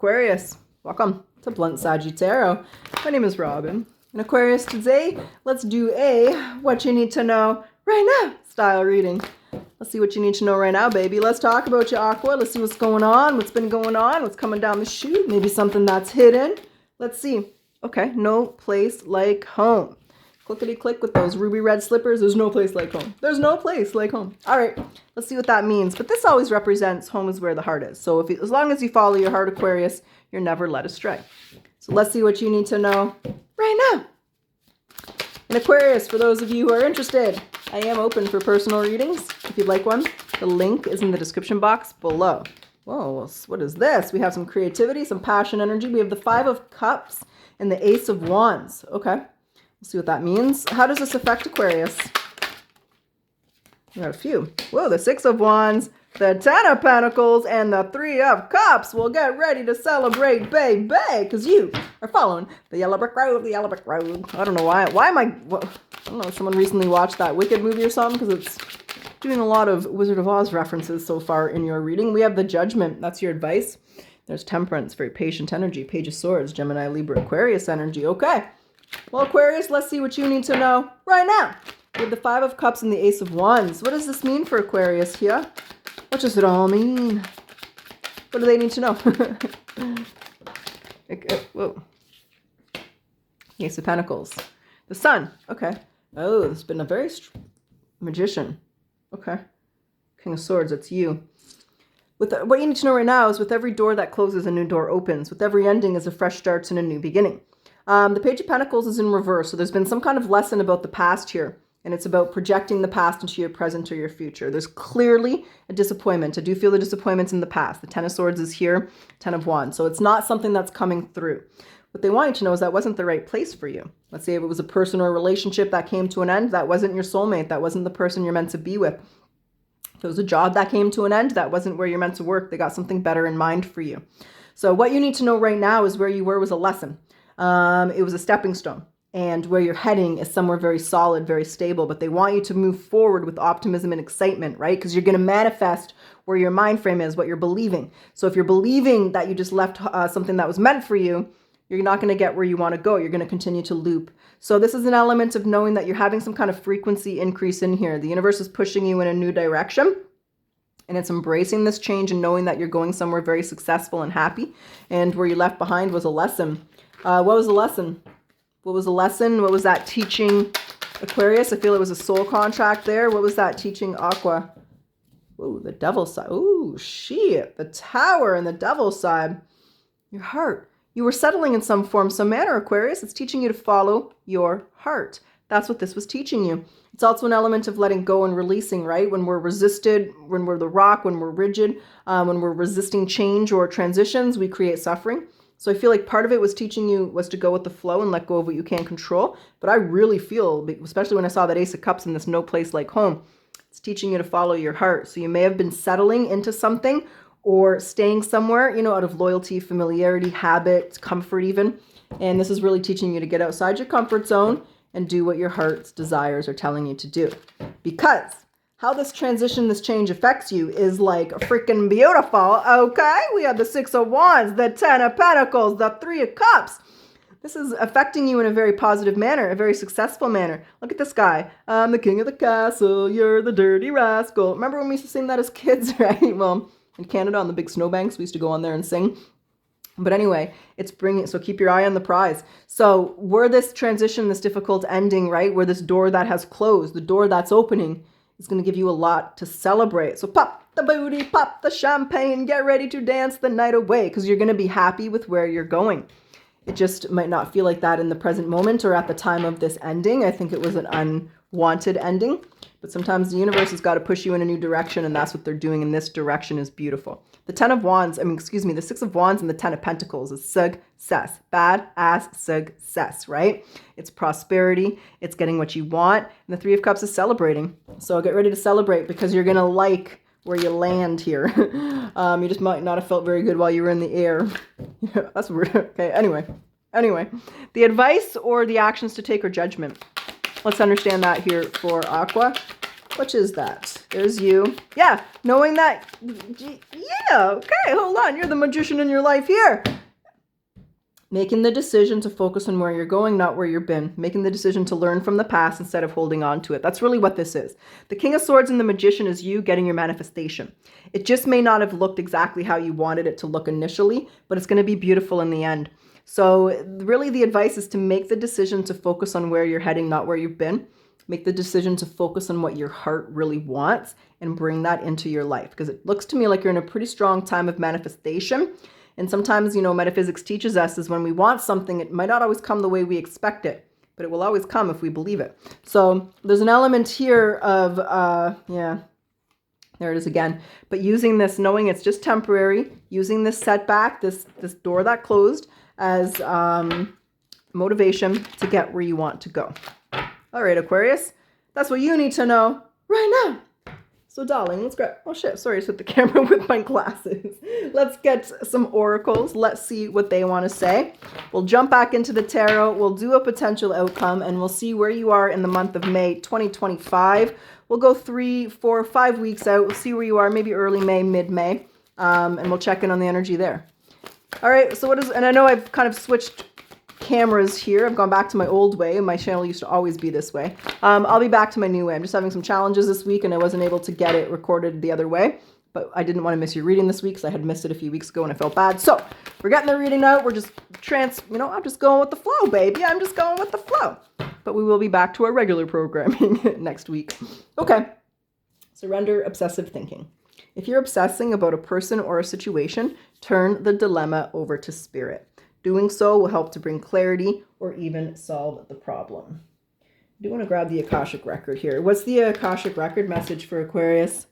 Aquarius, welcome to Bluntsaggie Tarot. My name is Robyn. And Aquarius, today, let's do a what you need to know right now style reading. Let's see what you need to know right now, baby. Let's talk about your Aqua. Let's see what's going on, what's been going on, what's coming down the chute, maybe something that's hidden. Let's see. Okay, no place like home. Clickety-click with those ruby red slippers. There's no place like home. There's no place like home. All right, let's see what that means. But this always represents home is where the heart is. So as long as you follow your heart, Aquarius, you're never led astray. So let's see what you need to know right now. And Aquarius, for those of you who are interested, I am open for personal readings. If you'd like one, the link is in the description box below. Whoa, what is this? We have some creativity, some passion energy. We have the Five of Cups and the Ace of Wands. Okay. We'll see what that means. How does this affect Aquarius? We got a few. Whoa, the Six of Wands, the Ten of Pentacles, and the Three of Cups. We'll get ready to celebrate, baby, because you are following the yellow brick road, the yellow brick road. I don't know why. Why am I don't know, someone recently watched that Wicked movie or something, because it's doing a lot of Wizard of Oz references so far in your reading. We have the Judgment. That's your advice. There's Temperance, very patient energy. Page of Swords, Gemini, Libra, Aquarius energy. Okay. Well, Aquarius, let's see what you need to know right now. With the Five of Cups and the Ace of Wands. What does this mean for Aquarius here? What does it all mean? What do they need to know? Whoa. Ace of Pentacles. The Sun. Okay. Oh, there's been a very Magician. Okay. King of Swords, that's you. What you need to know right now is with every door that closes, a new door opens. With every ending is a fresh start and a new beginning. The Page of Pentacles is in reverse, so there's been some kind of lesson about the past here, and it's about projecting the past into your present or your future. There's clearly a disappointment. I do feel the disappointments in the past. The Ten of Swords is here, Ten of Wands, so it's not something that's coming through. What they want you to know is that wasn't the right place for you. Let's say if it was a person or a relationship that came to an end, that wasn't your soulmate, that wasn't the person you're meant to be with. If it was a job that came to an end, that wasn't where you're meant to work. They got something better in mind for you. So what you need to know right now is where you were was a lesson. It was a stepping stone, and where you're heading is somewhere very solid, very stable, but they want you to move forward with optimism and excitement, right? Because you're going to manifest where your mind frame is, what you're believing. So if you're believing that you just left something that was meant for you, you're not going to get where you want to go. You're going to continue to loop. So this is an element of knowing that you're having some kind of frequency increase in here. The universe is pushing you in a new direction. And it's embracing this change and knowing that you're going somewhere very successful and happy. And where you left behind was a lesson. What was the lesson? What was the lesson? What was that teaching Aquarius? I feel it was a soul contract there. What was that teaching Aqua? Ooh, the devil's side. Ooh, shit. The Tower and the devil's side. Your heart. You were settling in some form, some manner, Aquarius. It's teaching you to follow your heart. That's what this was teaching you. It's also an element of letting go and releasing, right? When we're resisted, when we're the rock, when we're rigid, when we're resisting change or transitions, we create suffering. So I feel like part of it was teaching you was to go with the flow and let go of what you can't control. But I really feel, especially when I saw that Ace of Cups in this no place like home, it's teaching you to follow your heart. So you may have been settling into something or staying somewhere, out of loyalty, familiarity, habit, comfort even. And this is really teaching you to get outside your comfort zone and do what your heart's desires are telling you to do. Because how this transition, this change affects you is like freaking beautiful, okay? We have the Six of Wands, the Ten of Pentacles, the Three of Cups. This is affecting you in a very positive manner, a very successful manner. Look at this guy. I'm the king of the castle, you're the dirty rascal. Remember when we used to sing that as kids, right? Well, in Canada on the big snowbanks, we used to go on there and sing. But anyway, it's bringing, so keep your eye on the prize. So where this transition, this difficult ending, right? Where this door that has closed, the door that's opening, is going to give you a lot to celebrate. So pop the booty, pop the champagne, get ready to dance the night away, because you're going to be happy with where you're going. It just might not feel like that in the present moment or at the time of this ending. I think it was an unwanted ending, but sometimes the universe has got to push you in a new direction, and that's what they're doing, and this direction is beautiful. The Ten of Wands, the Six of Wands and the Ten of Pentacles is success, badass success, right? It's prosperity, it's getting what you want, and the Three of Cups is celebrating. So get ready to celebrate because you're going to like where you land here. You just might not have felt very good while you were in the air. That's weird. Okay, anyway, the advice or the actions to take or judgment. Let's understand that here for Aqua. Which is that? There's you. Yeah, knowing that, yeah, okay, hold on. You're the magician in your life here. Making the decision to focus on where you're going, not where you've been. Making the decision to learn from the past instead of holding on to it. That's really what this is. The King of Swords and the Magician is you getting your manifestation. It just may not have looked exactly how you wanted it to look initially, but it's going to be beautiful in the end. So really the advice is to make the decision to focus on where you're heading, not where you've been. Make the decision to focus on what your heart really wants and bring that into your life. Because it looks to me like you're in a pretty strong time of manifestation. And sometimes, metaphysics teaches us is when we want something, it might not always come the way we expect it, but it will always come if we believe it. So there's an element here of, yeah, there it is again. But using this, knowing it's just temporary, using this setback, this door that closed as motivation to get where you want to go. All right, Aquarius, that's what you need to know right now. So darling, let's grab, oh shit, sorry, I just hit the camera with my glasses. Let's get some oracles. Let's see what they want to say. We'll jump back into the tarot. We'll do a potential outcome and we'll see where you are in the month of May 2025. We'll go 3, 4, 5 weeks out. We'll see where you are, maybe early May, mid-May, and we'll check in on the energy there. All right, so and I know I've kind of switched cameras here. I've gone back to my old way. My channel used to always be this way. I'll be back to my new way. I'm just having some challenges this week and I wasn't able to get it recorded the other way, but I didn't want to miss your reading this week because I had missed it a few weeks ago and I felt bad. So we're getting the reading out. We're just I'm just going with the flow, baby. I'm just going with the flow, but we will be back to our regular programming next week. Okay. Surrender obsessive thinking. If you're obsessing about a person or a situation, turn the dilemma over to spirit. Doing so will help to bring clarity or even solve the problem. I do want to grab the Akashic Record here. What's the Akashic Record message for Aquarius?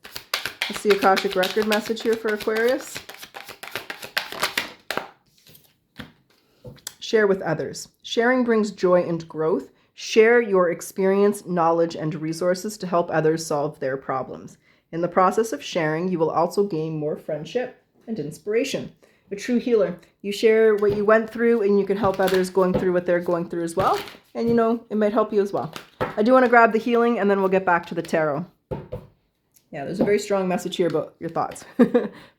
What's the Akashic Record message here for Aquarius? Share with others. Sharing brings joy and growth. Share your experience, knowledge, and resources to help others solve their problems. In the process of sharing, you will also gain more friendship and inspiration. A true healer. You share what you went through and you can help others going through what they're going through as well. And it might help you as well. I do want to grab the healing and then we'll get back to the tarot. Yeah, there's a very strong message here about your thoughts.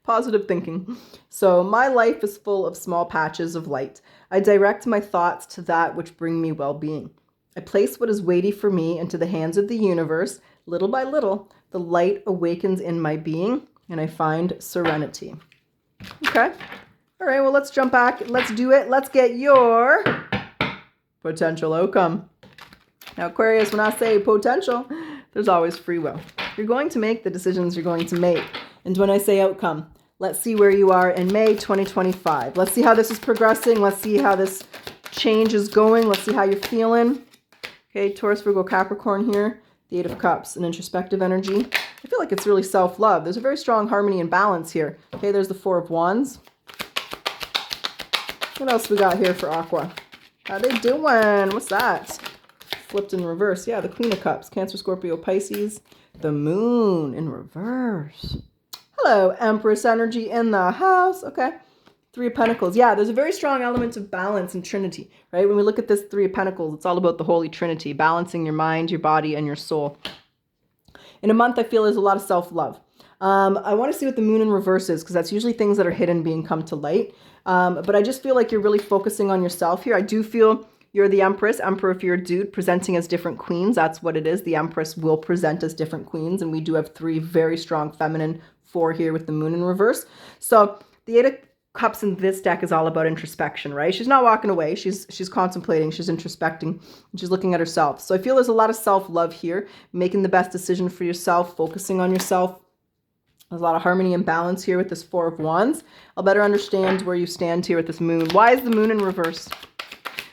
Positive thinking. So my life is full of small patches of light. I direct my thoughts to that which bring me well-being. I place what is weighty for me into the hands of the universe. Little by little, the light awakens in my being and I find serenity. Okay. All right, well, let's jump back. Let's do it. Let's get your potential outcome. Now, Aquarius, when I say potential, there's always free will. You're going to make the decisions you're going to make. And when I say outcome, let's see where you are in May 2025. Let's see how this is progressing. Let's see how this change is going. Let's see how you're feeling. Okay, Taurus, Virgo, Capricorn here. The Eight of Cups, an introspective energy. I feel like it's really self-love. There's a very strong harmony and balance here. Okay, there's the Four of Wands. What else we got here for Aqua? How they doing? What's that? Flipped in reverse. Yeah, the Queen of Cups. Cancer, Scorpio, Pisces. The Moon in reverse. Hello, Empress energy in the house. Okay. Three of Pentacles. Yeah, there's a very strong element of balance and Trinity, right? When we look at this Three of Pentacles, it's all about the Holy Trinity, balancing your mind, your body, and your soul. In a month, I feel there's a lot of self-love. I want to see what the Moon in reverse is because that's usually things that are hidden being come to light. But I just feel like you're really focusing on yourself here. I do feel you're the Empress. Emperor, if you're a dude, presenting as different queens. That's what it is. The Empress will present as different queens. And we do have 3 very strong feminine, 4 here with the Moon in reverse. So the Eight of Cups in this deck is all about introspection, right? She's not walking away. She's contemplating, she's introspecting, and she's looking at herself. So I feel there's a lot of self-love here, making the best decision for yourself, focusing on yourself. There's a lot of harmony and balance here with this Four of Wands. I'll better understand where you stand here with this Moon. Why is the Moon in reverse?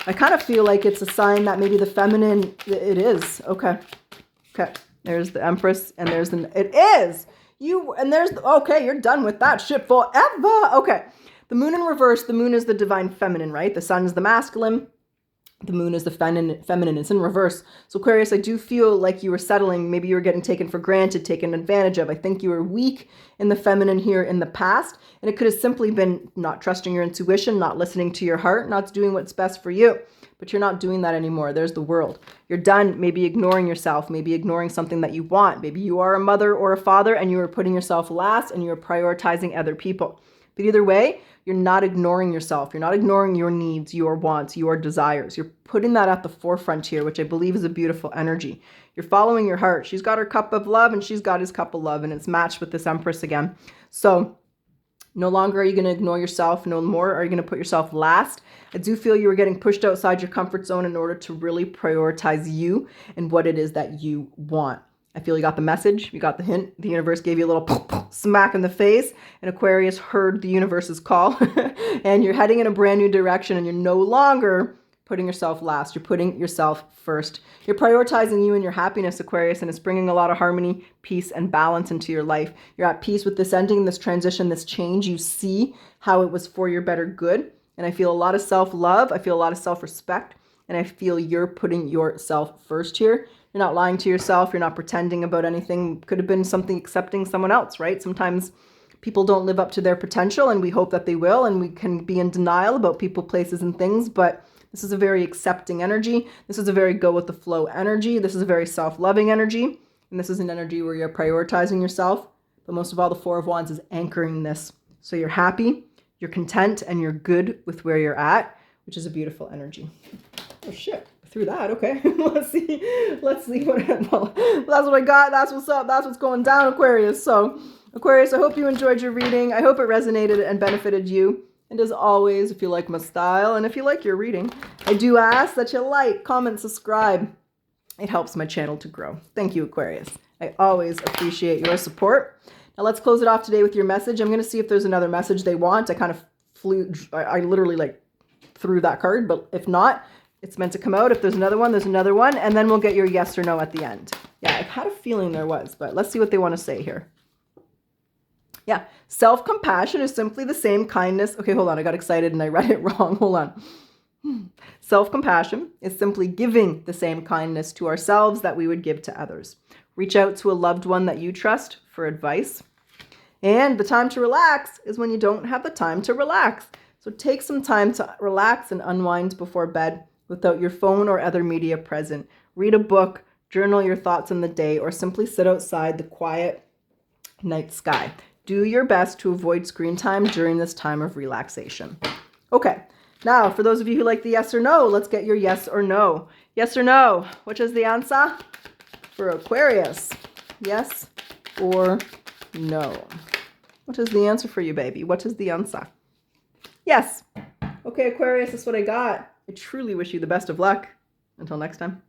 I kind of feel like it's a sign that maybe the feminine, it is. Okay. Okay. There's the Empress and there's the, it is. Okay, you're done with that shit forever. Okay. The Moon in reverse, the Moon is the divine feminine, right? The Sun is the masculine. The moon is the feminine. It's in reverse. So Aquarius, I do feel like you were settling. Maybe you were getting taken for granted, taken advantage of. I think you were weak in the feminine here in the past. And it could have simply been not trusting your intuition, not listening to your heart, not doing what's best for you. But you're not doing that anymore. There's the world. You're done maybe ignoring yourself, maybe ignoring something that you want. Maybe you are a mother or a father and you are putting yourself last and you're prioritizing other people. But either way, you're not ignoring yourself. You're not ignoring your needs, your wants, your desires. You're putting that at the forefront here, which I believe is a beautiful energy. You're following your heart. She's got her cup of love and she's got his cup of love, and it's matched with this Empress again. So no longer are you going to ignore yourself. No more are you going to put yourself last. I do feel you were getting pushed outside your comfort zone in order to really prioritize you and what it is that you want. I feel you got the message. You got the hint. The universe gave you a little smack in the face, and Aquarius heard the universe's call. And you're heading in a brand new direction, and you're no longer putting yourself last. You're putting yourself first. You're prioritizing you and your happiness, Aquarius, and it's bringing a lot of harmony, peace, and balance into your life. You're at peace with this ending, this transition, this change. You see how it was for your better good. And I feel a lot of self-love. I feel a lot of self-respect. And I feel you're putting yourself first here. You're not lying to yourself. You're not pretending about anything. Could have been something accepting someone else, right? Sometimes people don't live up to their potential, and we hope that they will. And we can be in denial about people, places, and things. But this is a very accepting energy. This is a very go with the flow energy. This is a very self-loving energy. And this is an energy where you're prioritizing yourself. But most of all, the Four of Wands is anchoring this. So you're happy, you're content, and you're good with where you're at, which is a beautiful energy. Oh shit, through that, okay. Let's see what, well, that's what I got. That's what's up. That's what's going down, Aquarius. So Aquarius, I hope you enjoyed your reading. I hope it resonated and benefited you. And as always, if you like my style and if you like your reading, I do ask that you like, comment, subscribe. It helps my channel to grow. Thank you, Aquarius. I always appreciate your support. Now let's close it off today with your message. I'm going to see if there's another message they want. I kind of I literally like threw that card, but if not, it's meant to come out. If there's another one, there's another one. And then we'll get your yes or no at the end. Yeah, I've had a feeling there was, but let's see what they want to say here. Yeah, self-compassion is simply the same kindness. Okay, hold on. I got excited and I read it wrong. Hold on. Self-compassion is simply giving the same kindness to ourselves that we would give to others. Reach out to a loved one that you trust for advice. And the time to relax is when you don't have the time to relax. So take some time to relax and unwind before bed without your phone or other media present. Read a book, journal your thoughts in the day, or simply sit outside the quiet night sky. Do your best to avoid screen time during this time of relaxation. Okay, now for those of you who like the yes or no, let's get your yes or no. Yes or no, which is the answer for Aquarius? Yes or no? What is the answer for you, baby? What is the answer? Yes. Okay, Aquarius, that's what I got. I truly wish you the best of luck. Until next time.